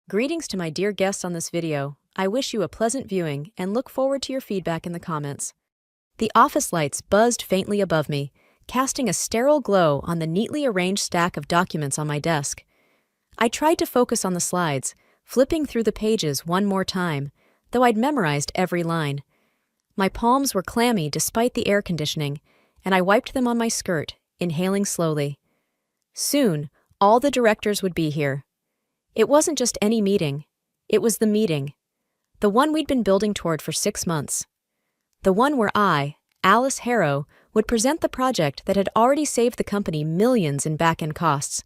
Greetings to my dear guests on this video. I wish you a pleasant viewing and look forward to your feedback in the comments. The office lights buzzed faintly above me, casting a sterile glow on the neatly arranged stack of documents on my desk. I tried to focus on the slides, flipping through the pages one more time, though I'd memorized every line. My palms were clammy despite the air conditioning, and I wiped them on my skirt, inhaling slowly. Soon, all the directors would be here. It wasn't just any meeting. It was the meeting. The one we'd been building toward for 6 months. The one where I, Alice Harrow, would present the project that had already saved the company millions in back-end costs.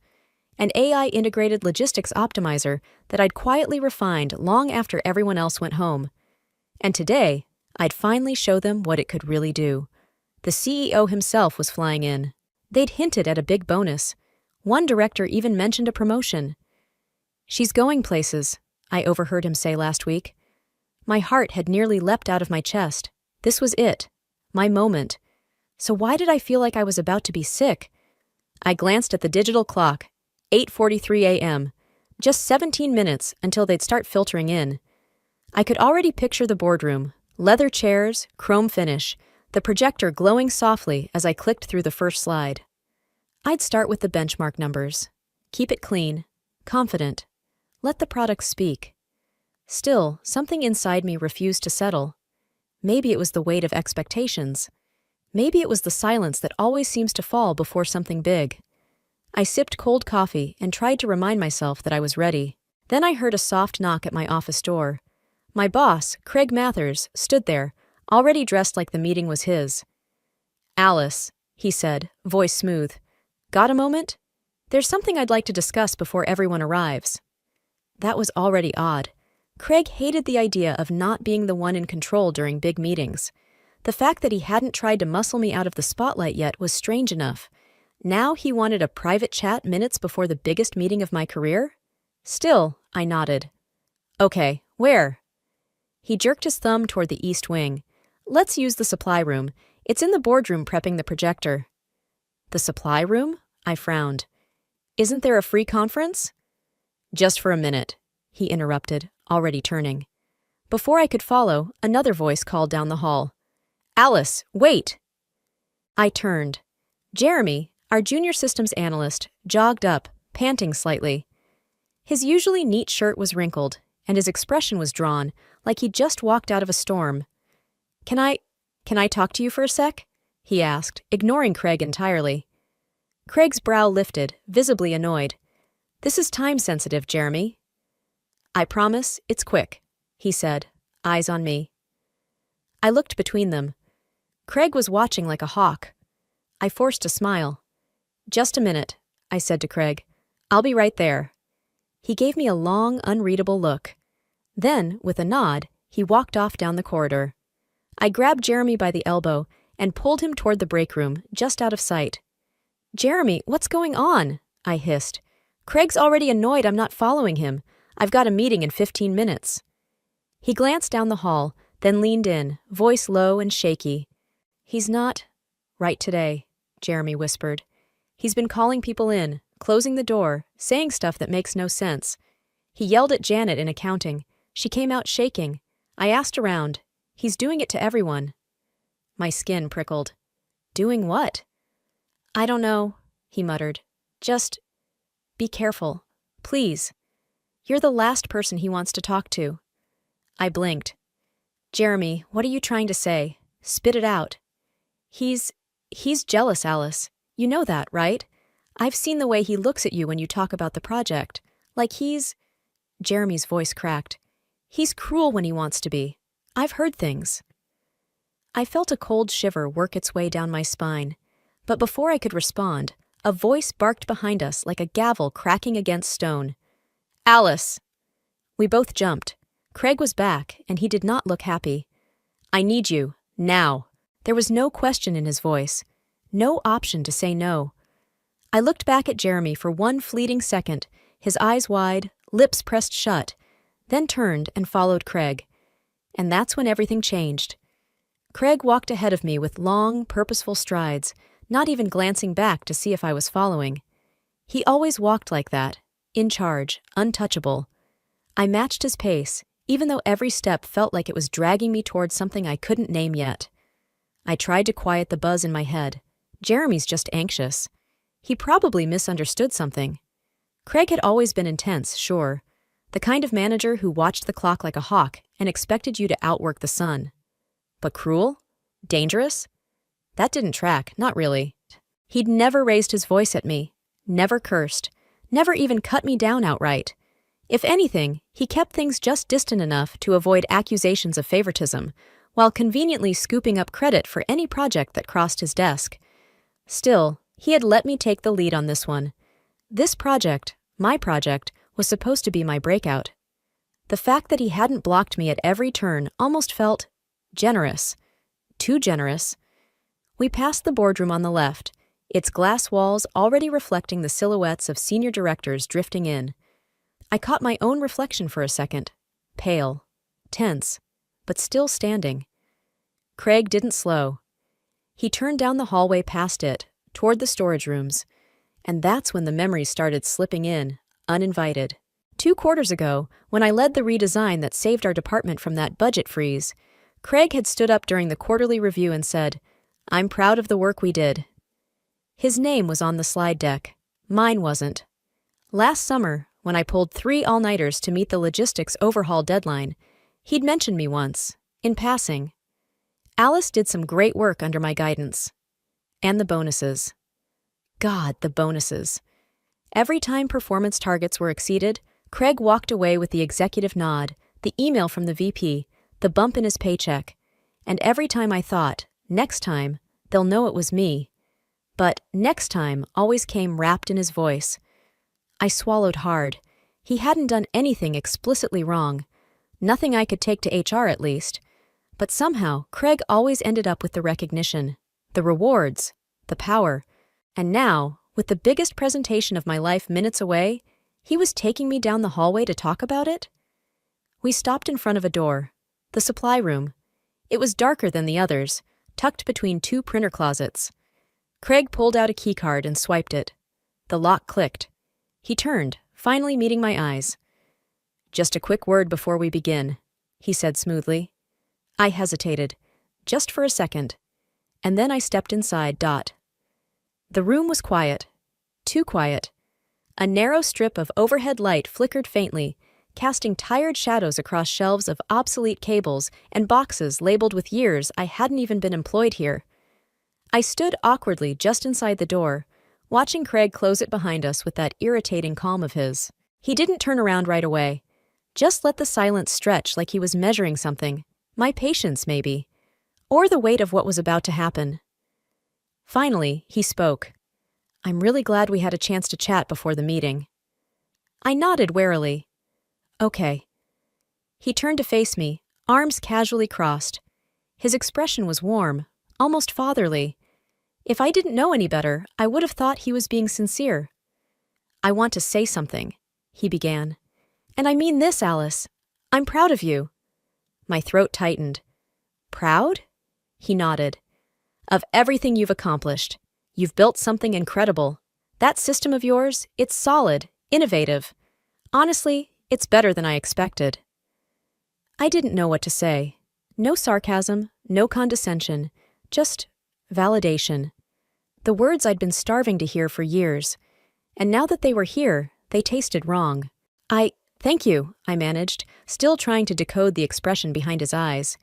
An AI-integrated logistics optimizer that I'd quietly refined long after everyone else went home. And today, I'd finally show them what it could really do. The CEO himself was flying in. They'd hinted at a big bonus. One director even mentioned a promotion. "She's going places," I overheard him say last week. My heart had nearly leapt out of my chest. This was it. My moment. So why did I feel like I was about to be sick? I glanced at the digital clock. 8:43 a.m. Just 17 minutes until they'd start filtering in. I could already picture the boardroom. Leather chairs, chrome finish, the projector glowing softly as I clicked through the first slide. I'd start with the benchmark numbers. Keep it clean. Confident. Let the product speak. Still, something inside me refused to settle. Maybe it was the weight of expectations. Maybe it was the silence that always seems to fall before something big. I sipped cold coffee and tried to remind myself that I was ready. Then I heard a soft knock at my office door. My boss, Craig Mathers, stood there, already dressed like the meeting was his. "Alice," he said, voice smooth. "Got a moment? There's something I'd like to discuss before everyone arrives." That was already odd. Craig hated the idea of not being the one in control during big meetings. The fact that he hadn't tried to muscle me out of the spotlight yet was strange enough. Now he wanted a private chat minutes before the biggest meeting of my career? Still, I nodded. "Okay, where?" He jerked his thumb toward the east wing. "Let's use the supply room. It's in the boardroom prepping the projector." "The supply room?" I frowned. "Isn't there a free conference?" "Just for a minute," he interrupted, already turning. Before I could follow, another voice called down the hall. "Alice, wait!" I turned. Jeremy, our junior systems analyst, jogged up, panting slightly. His usually neat shirt was wrinkled, and his expression was drawn, like he'd just walked out of a storm. Can I talk to you for a sec?" he asked, ignoring Craig entirely. Craig's brow lifted, visibly annoyed. "This is time-sensitive, Jeremy." "I promise, it's quick," he said, eyes on me. I looked between them. Craig was watching like a hawk. I forced a smile. "Just a minute," I said to Craig. "I'll be right there." He gave me a long, unreadable look. Then, with a nod, he walked off down the corridor. I grabbed Jeremy by the elbow and pulled him toward the break room, just out of sight. "Jeremy, what's going on?" I hissed. "Craig's already annoyed I'm not following him. I've got a meeting in 15 minutes. He glanced down the hall, then leaned in, voice low and shaky. "He's not right today," Jeremy whispered. "He's been calling people in, closing the door, saying stuff that makes no sense. He yelled at Janet in accounting. She came out shaking. I asked around. He's doing it to everyone." My skin prickled. "Doing what?" "I don't know," he muttered. "Just be careful. Please. You're the last person he wants to talk to." I blinked. "Jeremy, what are you trying to say? Spit it out." He's jealous, Alice. You know that, right? I've seen the way he looks at you when you talk about the project. Like he's—" Jeremy's voice cracked. "He's cruel when he wants to be. I've heard things." I felt a cold shiver work its way down my spine. But before I could respond, a voice barked behind us like a gavel cracking against stone. "Alice!" We both jumped. Craig was back, and he did not look happy. "I need you, now." There was no question in his voice. No option to say no. I looked back at Jeremy for one fleeting second, his eyes wide, lips pressed shut, then turned and followed Craig. And that's when everything changed. Craig walked ahead of me with long, purposeful strides, not even glancing back to see if I was following. He always walked like that, in charge, untouchable. I matched his pace, even though every step felt like it was dragging me towards something I couldn't name yet. I tried to quiet the buzz in my head. Jeremy's just anxious. He probably misunderstood something. Craig had always been intense, sure. The kind of manager who watched the clock like a hawk and expected you to outwork the sun. But cruel? Dangerous? That didn't track, not really. He'd never raised his voice at me, never cursed, never even cut me down outright. If anything, he kept things just distant enough to avoid accusations of favoritism, while conveniently scooping up credit for any project that crossed his desk. Still, he had let me take the lead on this one. This project, my project, was supposed to be my breakout. The fact that he hadn't blocked me at every turn almost felt generous. Too generous. We passed the boardroom on the left, its glass walls already reflecting the silhouettes of senior directors drifting in. I caught my own reflection for a second, pale, tense, but still standing. Craig didn't slow. He turned down the hallway past it, toward the storage rooms, and that's when the memories started slipping in, uninvited. 2 quarters ago, when I led the redesign that saved our department from that budget freeze, Craig had stood up during the quarterly review and said, "I'm proud of the work we did." His name was on the slide deck. Mine wasn't. Last summer, when I pulled 3 all-nighters to meet the logistics overhaul deadline, he'd mentioned me once, in passing. Alice did some great work under my guidance. And the bonuses. God, the bonuses. Every time performance targets were exceeded, Craig walked away with the executive nod, the email from the VP, the bump in his paycheck. And every time I thought, next time, they'll know it was me. But next time always came wrapped in his voice. I swallowed hard. He hadn't done anything explicitly wrong. Nothing I could take to HR at least. But somehow, Craig always ended up with the recognition, the rewards, the power. And now, with the biggest presentation of my life minutes away, he was taking me down the hallway to talk about it? We stopped in front of a door, the supply room. It was darker than the others, tucked between 2 printer closets. Craig pulled out a keycard and swiped it. The lock clicked. He turned, finally meeting my eyes. "Just a quick word before we begin," he said smoothly. I hesitated, just for a second, and then I stepped inside. The room was quiet, too quiet. A narrow strip of overhead light flickered faintly, casting tired shadows across shelves of obsolete cables and boxes labeled with years I hadn't even been employed here. I stood awkwardly just inside the door, watching Craig close it behind us with that irritating calm of his. He didn't turn around right away, just let the silence stretch like he was measuring something. My patience, maybe, or the weight of what was about to happen. Finally, he spoke. "I'm really glad we had a chance to chat before the meeting." I nodded warily. "Okay." He turned to face me, arms casually crossed. His expression was warm, almost fatherly. If I didn't know any better, I would have thought he was being sincere. "I want to say something," he began. "And I mean this, Alice. I'm proud of you." My throat tightened. "Proud?" He nodded. "Of everything you've accomplished. You've built something incredible. That system of yours, it's solid, innovative. Honestly, it's better than I expected." I didn't know what to say. No sarcasm, no condescension, just validation. The words I'd been starving to hear for years. And now that they were here, they tasted wrong. Thank you, I managed, still trying to decode the expression behind his eyes.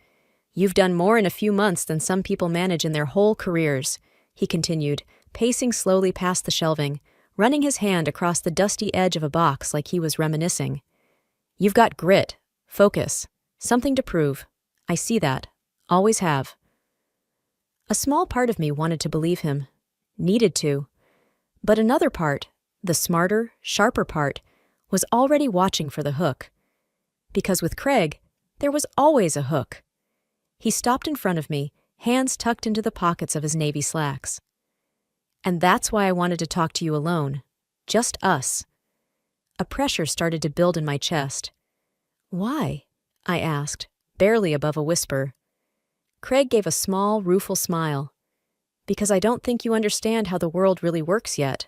"You've done more in a few months than some people manage in their whole careers," he continued, pacing slowly past the shelving, running his hand across the dusty edge of a box like he was reminiscing. "You've got grit, focus, something to prove. I see that. Always have." A small part of me wanted to believe him. Needed to. But another part, the smarter, sharper part, was already watching for the hook. Because with Craig, there was always a hook. He stopped in front of me, hands tucked into the pockets of his navy slacks. "And that's why I wanted to talk to you alone. Just us." A pressure started to build in my chest. "Why?" I asked, barely above a whisper. Craig gave a small, rueful smile. "Because I don't think you understand how the world really works yet."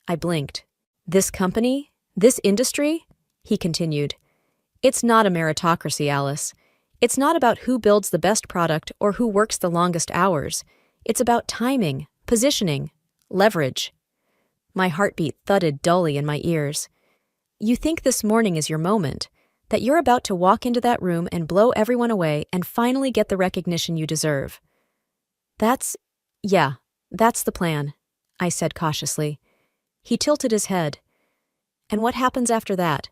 I blinked. "This company? This industry?" he continued. It's not a meritocracy, Alice. It's not about who builds the best product or who works the longest hours. It's about timing, positioning, leverage. My heartbeat thudded dully in my ears. You think this morning is your moment, that you're about to walk into that room and blow everyone away and finally get the recognition you deserve. That's the plan, I said cautiously. He tilted his head. And what happens after that?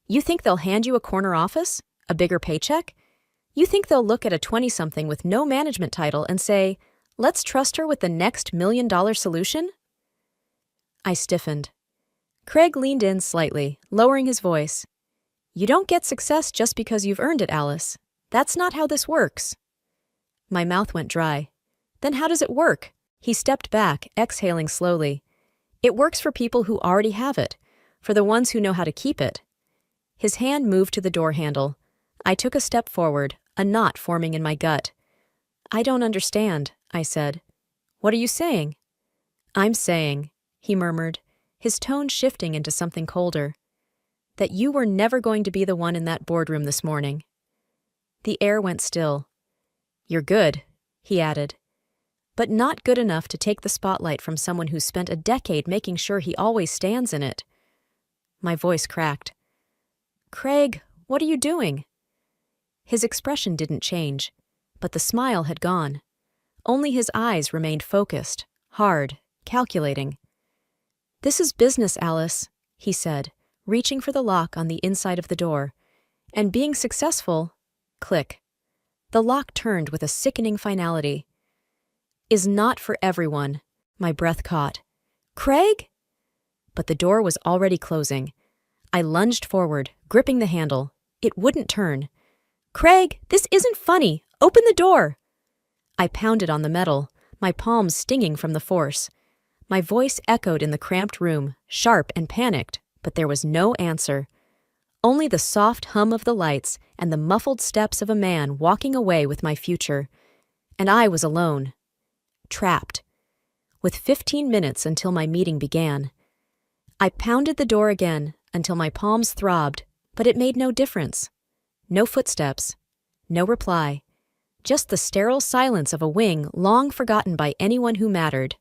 You think they'll hand you a corner office? A bigger paycheck? You think they'll look at a 20-something with no management title and say, let's trust her with the next $1 million solution? I stiffened. Craig leaned in slightly, lowering his voice. You don't get success just because you've earned it, Alice. That's not how this works. My mouth went dry. Then how does it work? He stepped back, exhaling slowly. It works for people who already have it, for the ones who know how to keep it. His hand moved to the door handle. I took a step forward, a knot forming in my gut. I don't understand, I said. What are you saying? I'm saying, he murmured, his tone shifting into something colder, that you were never going to be the one in that boardroom this morning. The air went still. You're good, he added, but not good enough to take the spotlight from someone who's spent a decade making sure he always stands in it. My voice cracked. Craig, what are you doing? His expression didn't change, but the smile had gone. Only his eyes remained focused, hard, calculating. This is business, Alice, he said, reaching for the lock on the inside of the door. And being successful, click. The lock turned with a sickening finality. Is not for everyone, my breath caught. Craig? But the door was already closing. I lunged forward, gripping the handle. It wouldn't turn. Craig, this isn't funny. Open the door. I pounded on the metal, my palms stinging from the force. My voice echoed in the cramped room, sharp and panicked, but there was no answer. Only the soft hum of the lights and the muffled steps of a man walking away with my future. And I was alone. Trapped. With 15 minutes until my meeting began. I pounded the door again until my palms throbbed, but it made no difference. No footsteps. No reply. Just the sterile silence of a wing long forgotten by anyone who mattered.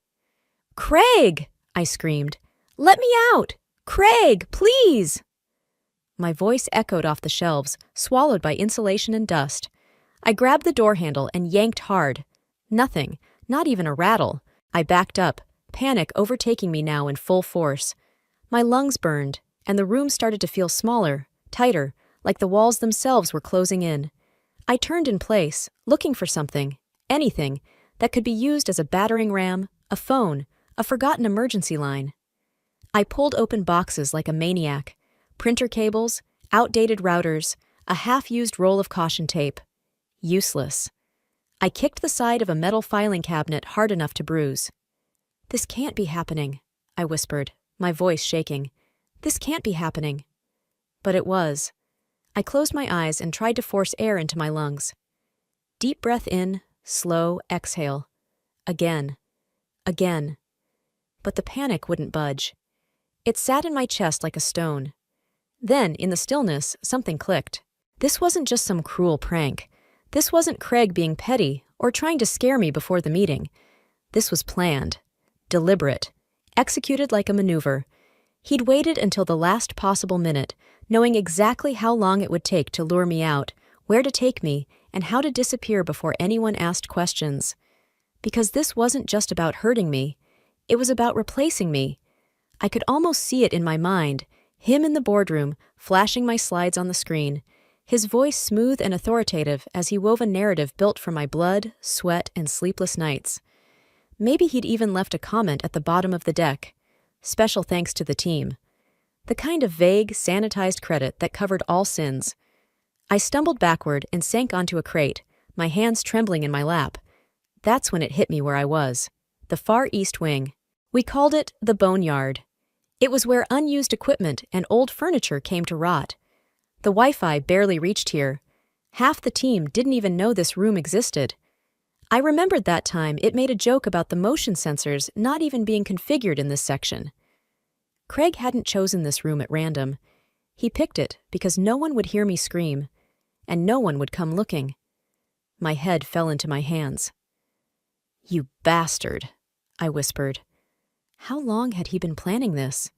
Craig! I screamed. Let me out! Craig, please! My voice echoed off the shelves, swallowed by insulation and dust. I grabbed the door handle and yanked hard. Nothing, not even a rattle. I backed up, panic overtaking me now in full force. My lungs burned, and the room started to feel smaller, tighter, like the walls themselves were closing in. I turned in place, looking for something, anything, that could be used as a battering ram, a phone, a forgotten emergency line. I pulled open boxes like a maniac, printer cables, outdated routers, a half-used roll of caution tape. Useless. I kicked the side of a metal filing cabinet hard enough to bruise. This can't be happening, I whispered, my voice shaking. This can't be happening. But it was. I closed my eyes and tried to force air into my lungs. Deep breath in, slow exhale. Again. Again. But the panic wouldn't budge. It sat in my chest like a stone. Then, in the stillness, something clicked. This wasn't just some cruel prank. This wasn't Craig being petty or trying to scare me before the meeting. This was planned, deliberate, executed like a maneuver. He'd waited until the last possible minute, knowing exactly how long it would take to lure me out, where to take me, and how to disappear before anyone asked questions. Because this wasn't just about hurting me. It was about replacing me. I could almost see it in my mind, him in the boardroom, flashing my slides on the screen, his voice smooth and authoritative as he wove a narrative built from my blood, sweat, and sleepless nights. Maybe he'd even left a comment at the bottom of the deck. Special thanks to the team. The kind of vague, sanitized credit that covered all sins. I stumbled backward and sank onto a crate, my hands trembling in my lap. That's when it hit me where I was. The far east wing. We called it the boneyard. It was where unused equipment and old furniture came to rot. The Wi-Fi barely reached here. Half the team didn't even know this room existed. I remembered that time it made a joke about the motion sensors not even being configured in this section. Craig hadn't chosen this room at random. He picked it because no one would hear me scream, and no one would come looking. My head fell into my hands. "You bastard," I whispered. How long had he been planning this?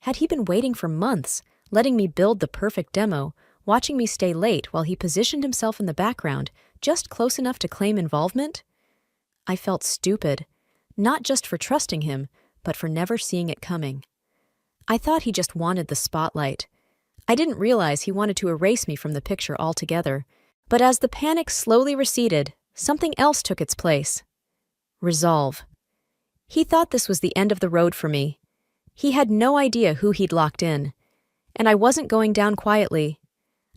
Had he been waiting for months, letting me build the perfect demo, watching me stay late while he positioned himself in the background, just close enough to claim involvement? I felt stupid, not just for trusting him, but for never seeing it coming. I thought he just wanted the spotlight. I didn't realize he wanted to erase me from the picture altogether. But as the panic slowly receded, something else took its place. Resolve. He thought this was the end of the road for me. He had no idea who he'd locked in. And I wasn't going down quietly.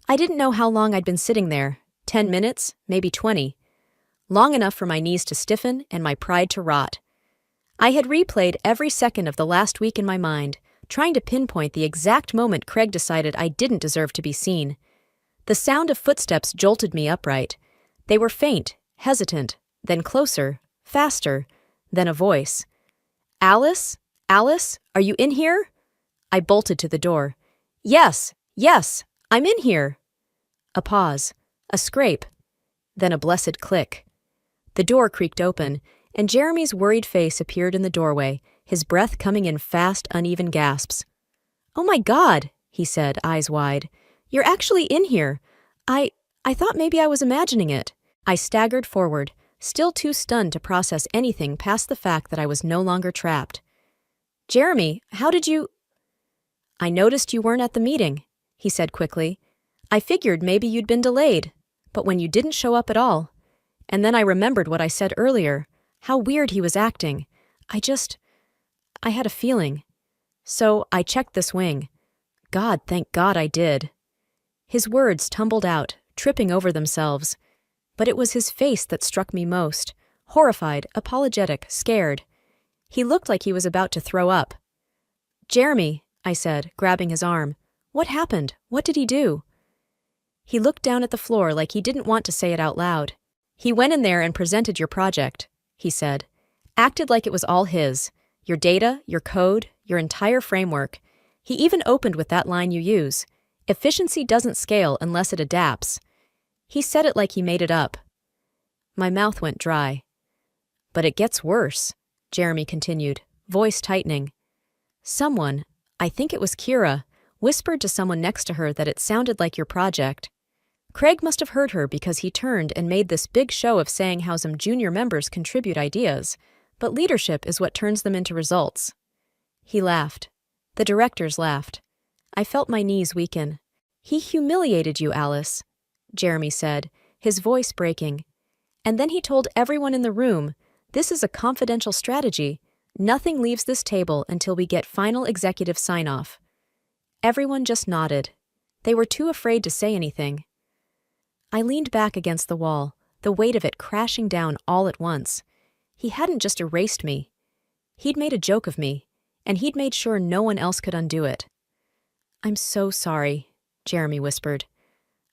I didn't know how long I'd been sitting there. 10 minutes, maybe 20. Long enough for my knees to stiffen and my pride to rot. I had replayed every second of the last week in my mind, trying to pinpoint the exact moment Craig decided I didn't deserve to be seen. The sound of footsteps jolted me upright. They were faint, hesitant, then closer, faster, then a voice. "Alice? Alice? Are you in here?" I bolted to the door. Yes, I'm in here." A pause, a scrape, then a blessed click. The door creaked open, and Jeremy's worried face appeared in the doorway, his breath coming in fast, uneven gasps. "Oh my God," he said, eyes wide. "You're actually in here. I thought maybe I was imagining it." I staggered forward, still too stunned to process anything past the fact that I was no longer trapped. "Jeremy, how did you—" "I noticed you weren't at the meeting," he said quickly. "I figured maybe you'd been delayed, but when you didn't show up at all. And then I remembered what I said earlier, how weird he was acting. I had a feeling. So I checked this wing. God, thank God I did." His words tumbled out, tripping over themselves. But it was his face that struck me most. Horrified, apologetic, scared. He looked like he was about to throw up. "Jeremy," I said, grabbing his arm. "What happened? What did he do?" He looked down at the floor like he didn't want to say it out loud. "He went in there and presented your project," he said. "Acted like it was all his. Your data, your code, your entire framework. He even opened with that line you use. Efficiency doesn't scale unless it adapts. He said it like he made it up." My mouth went dry. "But it gets worse," Jeremy continued, voice tightening. "Someone, I think it was Kira, whispered to someone next to her that it sounded like your project. Craig must have heard her because he turned and made this big show of saying how some junior members contribute ideas, but leadership is what turns them into results." He laughed. The directors laughed. I felt my knees weaken. "He humiliated you, Alice," Jeremy said, his voice breaking. "And then he told everyone in the room, this is a confidential strategy. Nothing leaves this table until we get final executive sign-off." Everyone just nodded. They were too afraid to say anything. I leaned back against the wall, the weight of it crashing down all at once. He hadn't just erased me. He'd made a joke of me, and he'd made sure no one else could undo it. "I'm so sorry," Jeremy whispered.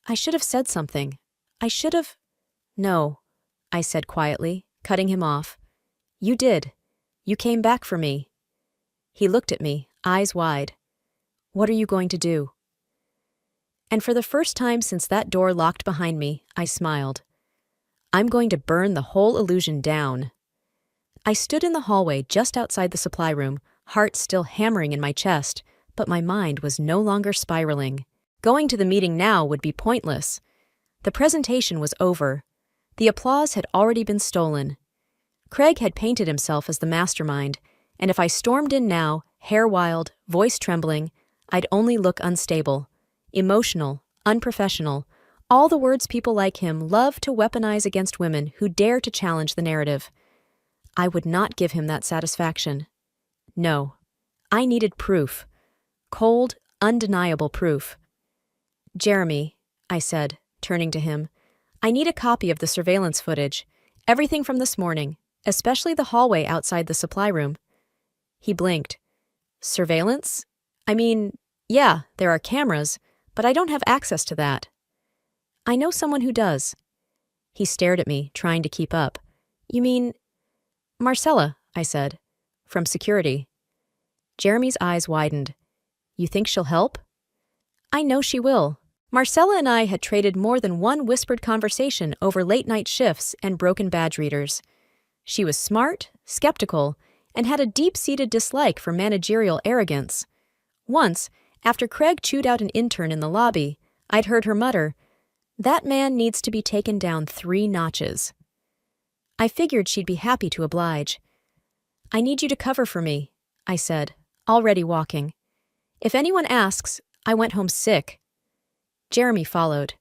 "I should have said something. I should have—" "No," I said quietly, cutting him off. "You did. You came back for me." He looked at me, eyes wide. "What are you going to do?" And for the first time since that door locked behind me, I smiled. "I'm going to burn the whole illusion down." I stood in the hallway just outside the supply room, heart still hammering in my chest, but my mind was no longer spiraling. Going to the meeting now would be pointless. The presentation was over. The applause had already been stolen. Craig had painted himself as the mastermind, and if I stormed in now, hair wild, voice trembling, I'd only look unstable, emotional, unprofessional, all the words people like him love to weaponize against women who dare to challenge the narrative. I would not give him that satisfaction. No, I needed proof. Cold, undeniable proof. "Jeremy," I said, turning to him, "I need a copy of the surveillance footage, everything from this morning, especially the hallway outside the supply room." He blinked. "Surveillance? I mean, yeah, there are cameras, but I don't have access to that." "I know someone who does." He stared at me, trying to keep up. "You mean—" "Marcella," I said, "from security." Jeremy's eyes widened. "You think she'll help?" I know she will. Marcella and I had traded more than one whispered conversation over late-night shifts and broken badge readers. She was smart, skeptical, and had a deep-seated dislike for managerial arrogance. Once, after Craig chewed out an intern in the lobby, I'd heard her mutter, "That man needs to be taken down 3 notches." I figured she'd be happy to oblige. "I need you to cover for me," I said, already walking. "If anyone asks, I went home sick." Jeremy followed.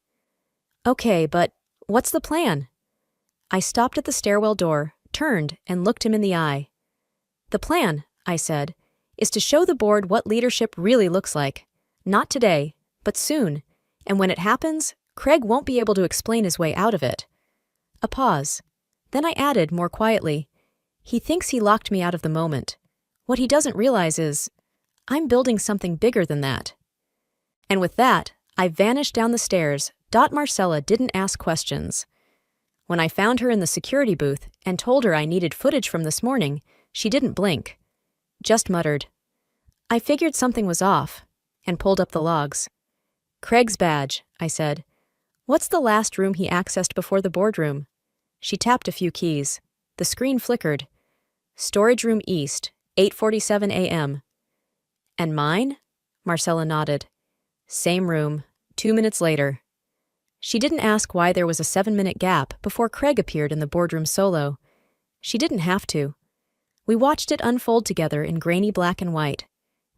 "Okay, but what's the plan?" I stopped at the stairwell door, turned, and looked him in the eye. "The plan," I said, "is to show the board what leadership really looks like. Not today, but soon, and when it happens, Craig won't be able to explain his way out of it." A pause. Then I added, more quietly, "He thinks he locked me out of the moment. What he doesn't realize is, I'm building something bigger than that." And with that, I vanished down the stairs. Marcella didn't ask questions. When I found her in the security booth and told her I needed footage from this morning, she didn't blink. Just muttered, "I figured something was off," and pulled up the logs. "Craig's badge," I said. "What's the last room he accessed before the boardroom?" She tapped a few keys. The screen flickered. "Storage room east, 8:47 a.m. "And mine?" Marcella nodded. "Same room, 2 minutes later." She didn't ask why there was a 7-minute gap before Craig appeared in the boardroom solo. She didn't have to. We watched it unfold together in grainy black and white.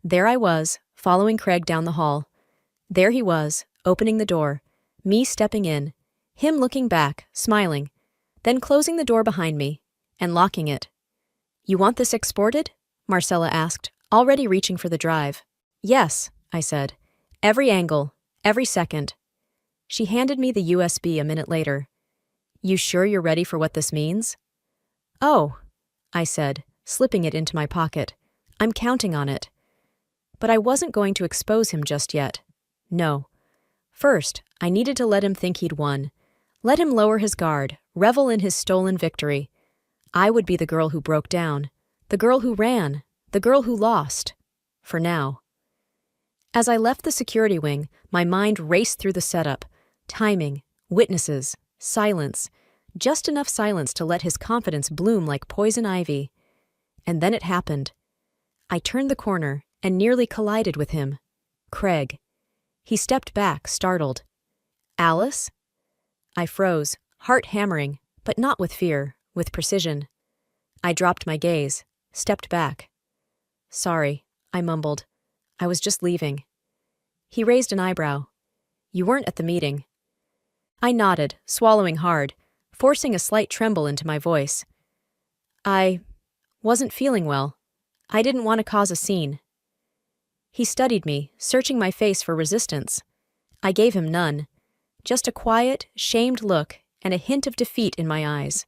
There I was, following Craig down the hall. There he was, opening the door, me stepping in, him looking back, smiling, then closing the door behind me, and locking it. "You want this exported?" Marcella asked, already reaching for the drive. "Yes," I said. "Every angle, every second." She handed me the USB a minute later. "You sure you're ready for what this means?" "Oh," I said, slipping it into my pocket. "I'm counting on it." But I wasn't going to expose him just yet. No. First, I needed to let him think he'd won. Let him lower his guard, revel in his stolen victory. I would be the girl who broke down, the girl who ran, the girl who lost. For now. As I left the security wing, my mind raced through the setup. Timing, witnesses, silence. Just enough silence to let his confidence bloom like poison ivy. And then it happened. I turned the corner and nearly collided with him. Craig. He stepped back, startled. "Alice?" I froze, heart hammering, but not with fear, with precision. I dropped my gaze, stepped back. "Sorry," I mumbled. "I was just leaving." He raised an eyebrow. "You weren't at the meeting." I nodded, swallowing hard, forcing a slight tremble into my voice. "I wasn't feeling well. I didn't want to cause a scene." He studied me, searching my face for resistance. I gave him none. Just a quiet, shamed look and a hint of defeat in my eyes.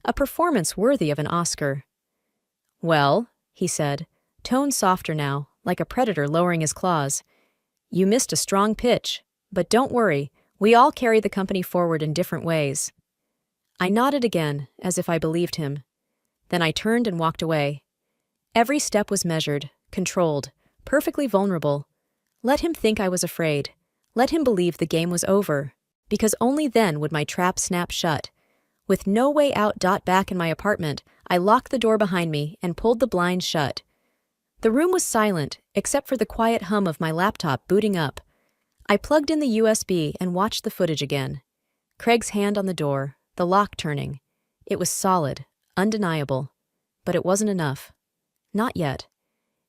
A performance worthy of an Oscar. "Well," he said, tone softer now, like a predator lowering his claws. "You missed a strong pitch, but don't worry, we all carry the company forward in different ways." I nodded again, as if I believed him. Then I turned and walked away. Every step was measured, controlled, perfectly vulnerable. Let him think I was afraid. Let him believe the game was over, because only then would my trap snap shut. With no way out. Back in my apartment, I locked the door behind me and pulled the blinds shut. The room was silent, except for the quiet hum of my laptop booting up. I plugged in the USB and watched the footage again. Craig's hand on the door, the lock turning. It was solid, undeniable. But it wasn't enough. Not yet.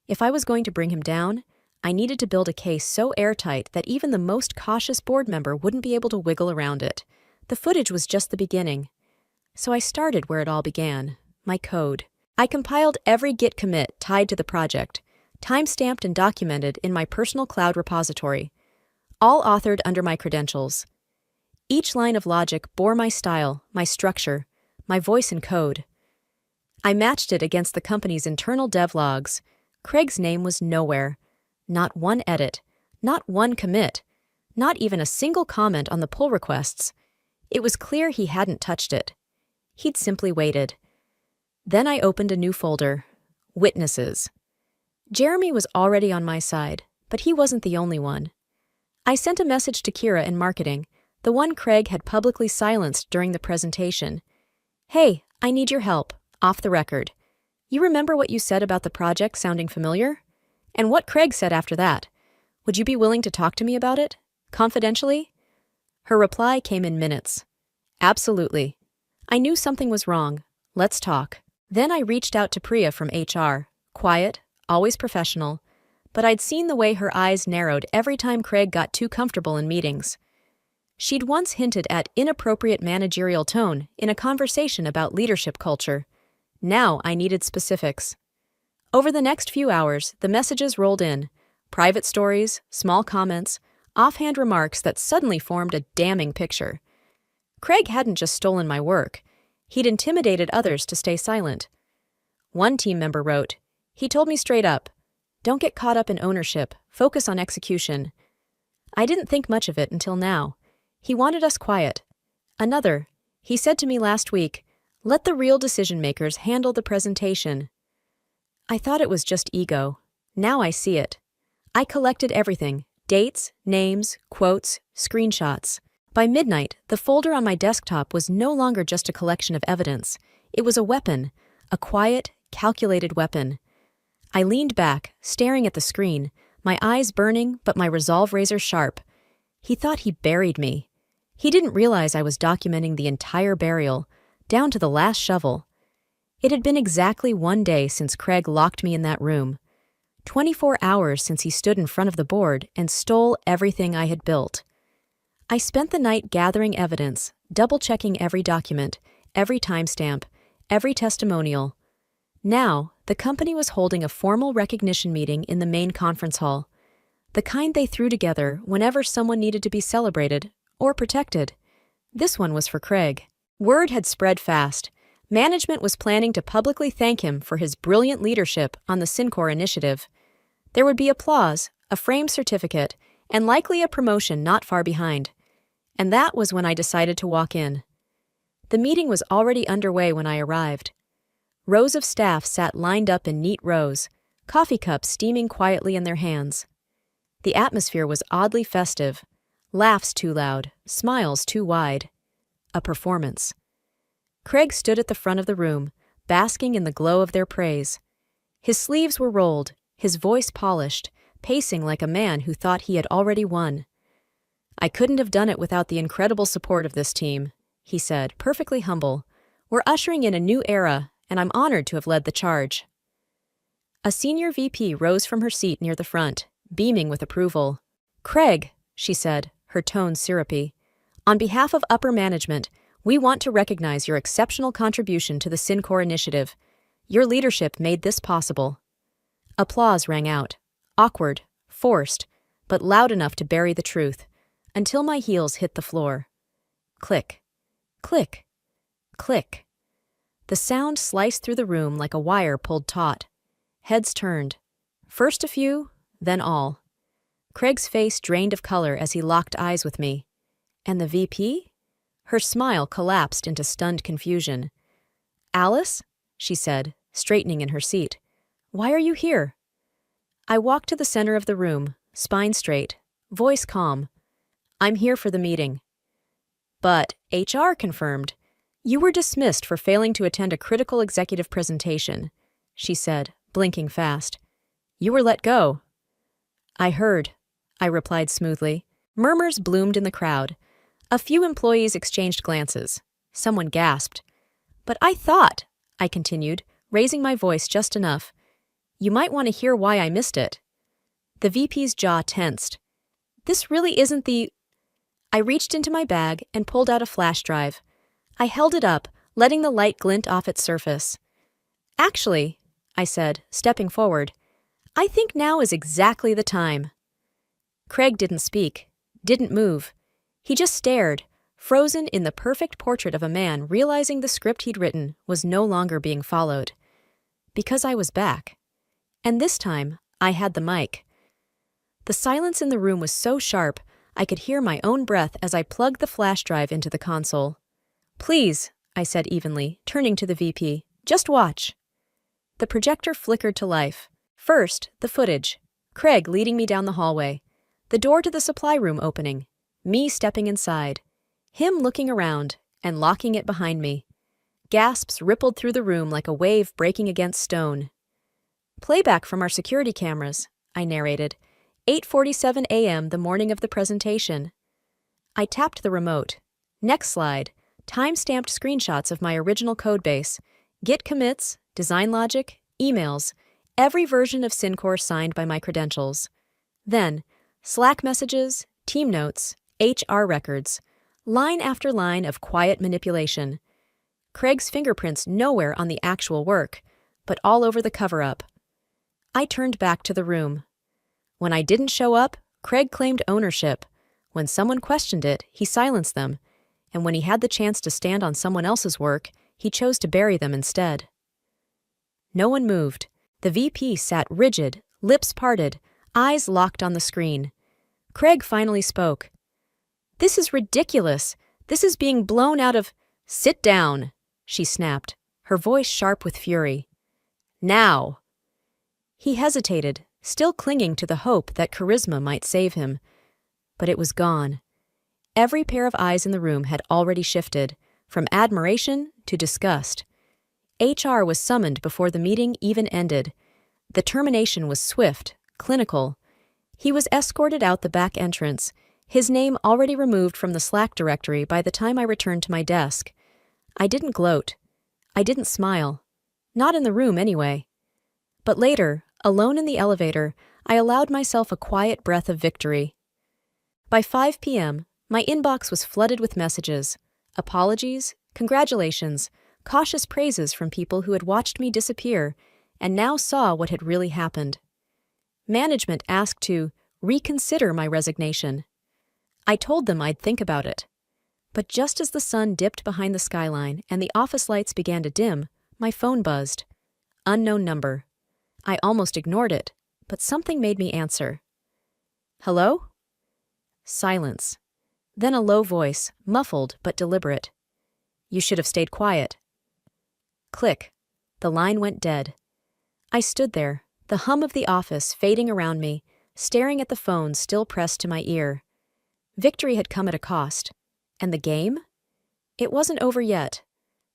If I was going to bring him down, I needed to build a case so airtight that even the most cautious board member wouldn't be able to wiggle around it. The footage was just the beginning. So I started where it all began, my code. I compiled every Git commit tied to the project, time-stamped and documented in my personal cloud repository, all authored under my credentials. Each line of logic bore my style, my structure, my voice and code. I matched it against the company's internal dev logs. Craig's name was nowhere. Not one edit, not one commit, not even a single comment on the pull requests. It was clear he hadn't touched it. He'd simply waited. Then I opened a new folder. Witnesses. Jeremy was already on my side, but he wasn't the only one. I sent a message to Kira in marketing, the one Craig had publicly silenced during the presentation. Hey, I need your help, off the record. You remember what you said about the project sounding familiar? And what Craig said after that. Would you be willing to talk to me about it? Confidentially? Her reply came in minutes. Absolutely. I knew something was wrong. Let's talk. Then I reached out to Priya from HR, quiet, always professional, but I'd seen the way her eyes narrowed every time Craig got too comfortable in meetings. She'd once hinted at inappropriate managerial tone in a conversation about leadership culture. Now I needed specifics. Over the next few hours, the messages rolled in. Private stories, small comments, offhand remarks that suddenly formed a damning picture. Craig hadn't just stolen my work. He'd intimidated others to stay silent. One team member wrote, "He told me straight up, don't get caught up in ownership, focus on execution." I didn't think much of it until now. He wanted us quiet. Another, he said to me last week, "Let the real decision-makers handle the presentation." I thought it was just ego. Now I see it. I collected everything, dates, names, quotes, screenshots. By midnight, the folder on my desktop was no longer just a collection of evidence. It was a weapon, a quiet, calculated weapon. I leaned back, staring at the screen, my eyes burning but my resolve razor sharp. He thought he buried me. He didn't realize I was documenting the entire burial, down to the last shovel. It had been exactly 1 day since Craig locked me in that room. 24 hours since he stood in front of the board and stole everything I had built. I spent the night gathering evidence, double-checking every document, every timestamp, every testimonial. Now, the company was holding a formal recognition meeting in the main conference hall, the kind they threw together whenever someone needed to be celebrated or protected. This one was for Craig. Word had spread fast. Management was planning to publicly thank him for his brilliant leadership on the Syncor initiative. There would be applause, a framed certificate, and likely a promotion not far behind. And that was when I decided to walk in. The meeting was already underway when I arrived. Rows of staff sat lined up in neat rows, coffee cups steaming quietly in their hands. The atmosphere was oddly festive. Laughs too loud, smiles too wide. A performance. Craig stood at the front of the room, basking in the glow of their praise. His sleeves were rolled, his voice polished, pacing like a man who thought he had already won. "I couldn't have done it without the incredible support of this team," he said, perfectly humble. "We're ushering in a new era, and I'm honored to have led the charge." A senior VP rose from her seat near the front, beaming with approval. "Craig," she said, her tone syrupy, "on behalf of upper management, we want to recognize your exceptional contribution to the Syncor initiative. Your leadership made this possible." Applause rang out, awkward, forced, but loud enough to bury the truth, until my heels hit the floor. Click, click, click. The sound sliced through the room like a wire pulled taut. Heads turned. First a few, then all. Craig's face drained of color as he locked eyes with me. And the VP? Her smile collapsed into stunned confusion. "Alice?" she said, straightening in her seat. "Why are you here?" I walked to the center of the room, spine straight, voice calm. "I'm here for the meeting." "But HR confirmed. You were dismissed for failing to attend a critical executive presentation," she said, blinking fast. "You were let go." "I heard," I replied smoothly. Murmurs bloomed in the crowd. A few employees exchanged glances. Someone gasped. "But I thought," I continued, raising my voice just enough, "you might want to hear why I missed it." The VP's jaw tensed. "This really isn't the—" I reached into my bag and pulled out a flash drive. I held it up, letting the light glint off its surface. "Actually," I said, stepping forward, "I think now is exactly the time." Craig didn't speak, didn't move. He just stared, frozen in the perfect portrait of a man realizing the script he'd written was no longer being followed. Because I was back. And this time, I had the mic. The silence in the room was so sharp, I could hear my own breath as I plugged the flash drive into the console. "Please," I said evenly, turning to the VP, "just watch." The projector flickered to life. First, the footage. Craig leading me down the hallway. The door to the supply room opening, me stepping inside, him looking around and locking it behind me. Gasps rippled through the room like a wave breaking against stone. "Playback from our security cameras," I narrated. 8:47 a.m. the morning of the presentation. I tapped the remote. Next slide. Time-stamped screenshots of my original codebase. Git commits, design logic, emails, every version of Syncore signed by my credentials. Then, Slack messages, team notes, HR records. Line after line of quiet manipulation. Craig's fingerprints nowhere on the actual work, but all over the cover-up. I turned back to the room. When I didn't show up, Craig claimed ownership. When someone questioned it, he silenced them. And when he had the chance to stand on someone else's work, he chose to bury them instead. No one moved. The VP sat rigid, lips parted, eyes locked on the screen. Craig finally spoke. "This is ridiculous. This is being blown out of—" "Sit down," she snapped, her voice sharp with fury. "Now." He hesitated, still clinging to the hope that charisma might save him. But it was gone. Every pair of eyes in the room had already shifted, from admiration to disgust. HR was summoned before the meeting even ended. The termination was swift, clinical. He was escorted out the back entrance, his name already removed from the Slack directory by the time I returned to my desk. I didn't gloat. I didn't smile. Not in the room, anyway. But later, alone in the elevator, I allowed myself a quiet breath of victory. By 5 p.m., my inbox was flooded with messages, apologies, congratulations, cautious praises from people who had watched me disappear and now saw what had really happened. Management asked to reconsider my resignation. I told them I'd think about it. But just as the sun dipped behind the skyline and the office lights began to dim, my phone buzzed. Unknown number. I almost ignored it, but something made me answer. "Hello?" Silence. Then a low voice, muffled but deliberate. "You should have stayed quiet." Click. The line went dead. I stood there, the hum of the office fading around me, staring at the phone still pressed to my ear. Victory had come at a cost. And the game? It wasn't over yet.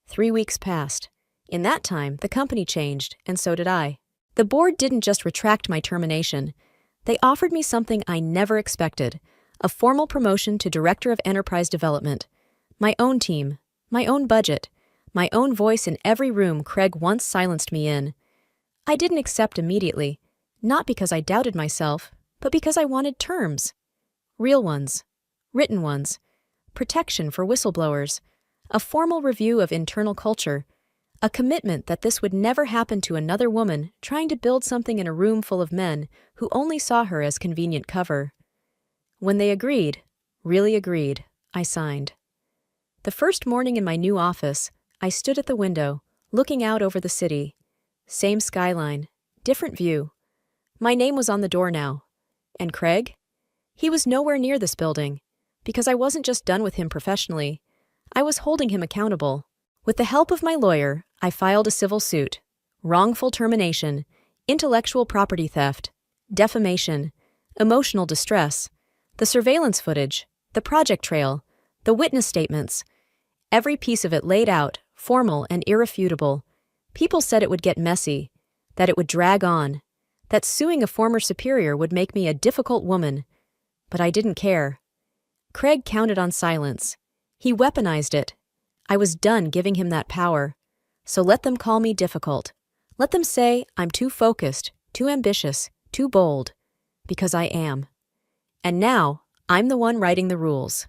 3 weeks passed. In that time, the company changed, and so did I. The board didn't just retract my termination. They offered me something I never expected, a formal promotion to Director of Enterprise Development. My own team, my own budget, my own voice in every room Craig once silenced me in. I didn't accept immediately, not because I doubted myself, but because I wanted terms. Real ones. Written ones. Protection for whistleblowers. A formal review of internal culture. A commitment that this would never happen to another woman trying to build something in a room full of men who only saw her as convenient cover. When they agreed, really agreed, I signed. The first morning in my new office, I stood at the window, looking out over the city. Same skyline, different view. My name was on the door now. And Craig? He was nowhere near this building, because I wasn't just done with him professionally. I was holding him accountable. With the help of my lawyer, I filed a civil suit. Wrongful termination, intellectual property theft, defamation, emotional distress, the surveillance footage, the project trail, the witness statements. Every piece of it laid out, formal and irrefutable. People said it would get messy, that it would drag on, that suing a former superior would make me a difficult woman. But I didn't care. Craig counted on silence. He weaponized it. I was done giving him that power. So let them call me difficult. Let them say I'm too focused, too ambitious, too bold. Because I am. And now, I'm the one writing the rules.